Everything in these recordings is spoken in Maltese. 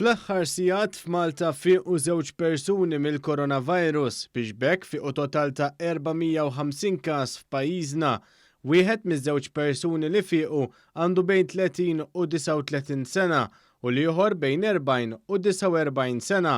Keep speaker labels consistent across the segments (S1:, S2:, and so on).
S1: Fl-aħħar sigħat f'Malta fiequ 2 persuni mill-coronavirus biex bekk fiequ total ta' 450 każ f'pajjiżna. Wieħed miż-żewġ persuni li fiequ għandu bejn 30 u 39 sena u l-ieħor bejn 40 u 49 sena.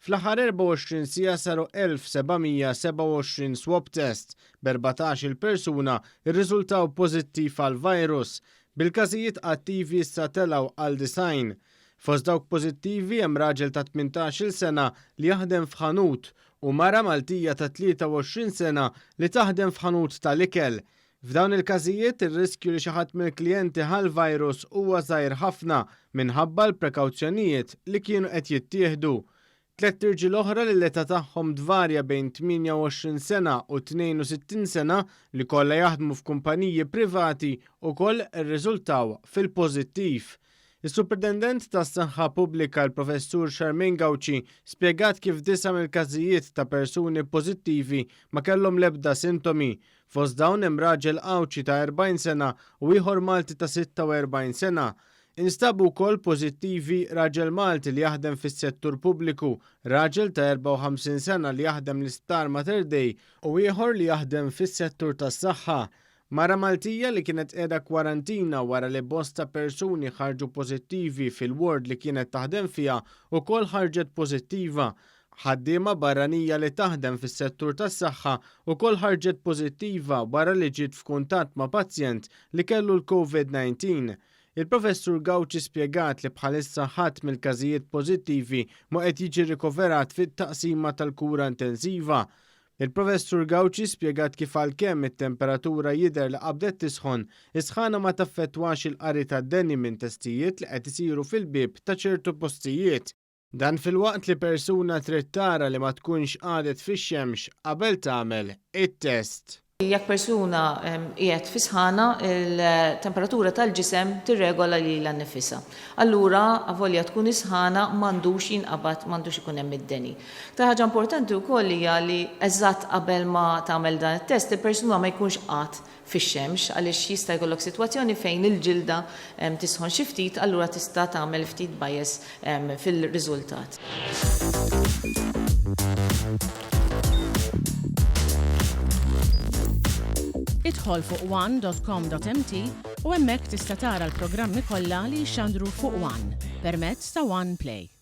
S1: Fl-aħħar 24 siegħa saru 1727 swab test b'14 persuna irriżultaw pożittiv għall-virus. Bil-każijiet attivi issa telgħu għal 90. Fost dawk pożittivi hemm raġel ta' 18-il sena li jaħdem f'ħanut u mara Maltija ta' 23 sena li taħdem f'ħanut tal-ikel. F'dawn il-każijiet ir-riskju li xi ħadd mill-klijenti ħall-virus huwa żgħir ħafna minħabba l-prekawzjonijiet li kienu qed jittieħdu. 3 irġiel oħra li l-età tagħhom tvarja bejn 28 sena u 62 sena li kollha jaħdmu f'kumpaniji privati wkoll irriżultaw fil-pożittiv. Is-Superintendent tas-Saħħa Pubblika l-Professur Charmaine Gauci spjegat kif 9 mill-każijiet ta' persuni pożittivi ma kellhom l-ebda sintomi. Fost dawn hemm raġel Gawċi ta' 40 sena u ieħor Malti ta' 46 sena. Instabu wkoll pożittivi raġel Malti li jaħdem fis-settur pubbliku, raġel ta' 54 sena li jaħdem l-Isptar Mater Dei u ieħor li jaħdem fis-settur tas-saħħa. Mara Maltija li kienet qiegħda kwarantina wara li bosta persuni ħarġu pożittivi fil-ward li kienet taħdem fiha wkoll ħarġet pożittiva. Ħaddiema barranija li taħdem fis-settur tas-saħħa wkoll ħarġet pożittiva wara li ġiet f'kuntatt ma' pazjent li kellu l-COVID-19. Il-Professur Gauci spjegat li bħalissa ħadd mill-każijiet pożittivi ma qed jiġi rikoverat fit-taqsima tal-kura intensiva. Il-Professur Gauci spjegat kif għalkemm it-temperatura jidher li qabdet tisħon, is-sħana ma taffettwax il-qari tad-denni minn testijiet li qed isiru fil-bieb ta' ċertu postijiet. Dan fil-waqt li persuna trid tara li ma tkunx qadet fix-xemx qabel tagħmel it-test.
S2: Jekk persuna qiegħed fi sħana, il-temperatura tal-ġisem tirregola lilha nnifisha. Allura avolja tkun isħana m'għandux jinqabad, m'għandux ikun hemm id-deni. Ta' ħaġa importanti wkoll hija li eżatt qabel ma tagħmel dan it-test il-persuna ma jkunx qatt fix-xemx għaliex jista' jkollok sitwazzjoni fejn il-ġilda tisħon xi ftit, allura tista' tagħmel ftit bias fil-riżultat.
S3: Idħol fuq one.com.mt u hemmhekk tista' tara l-programmi kollha li jxandru fuq One permezz ta' One Play.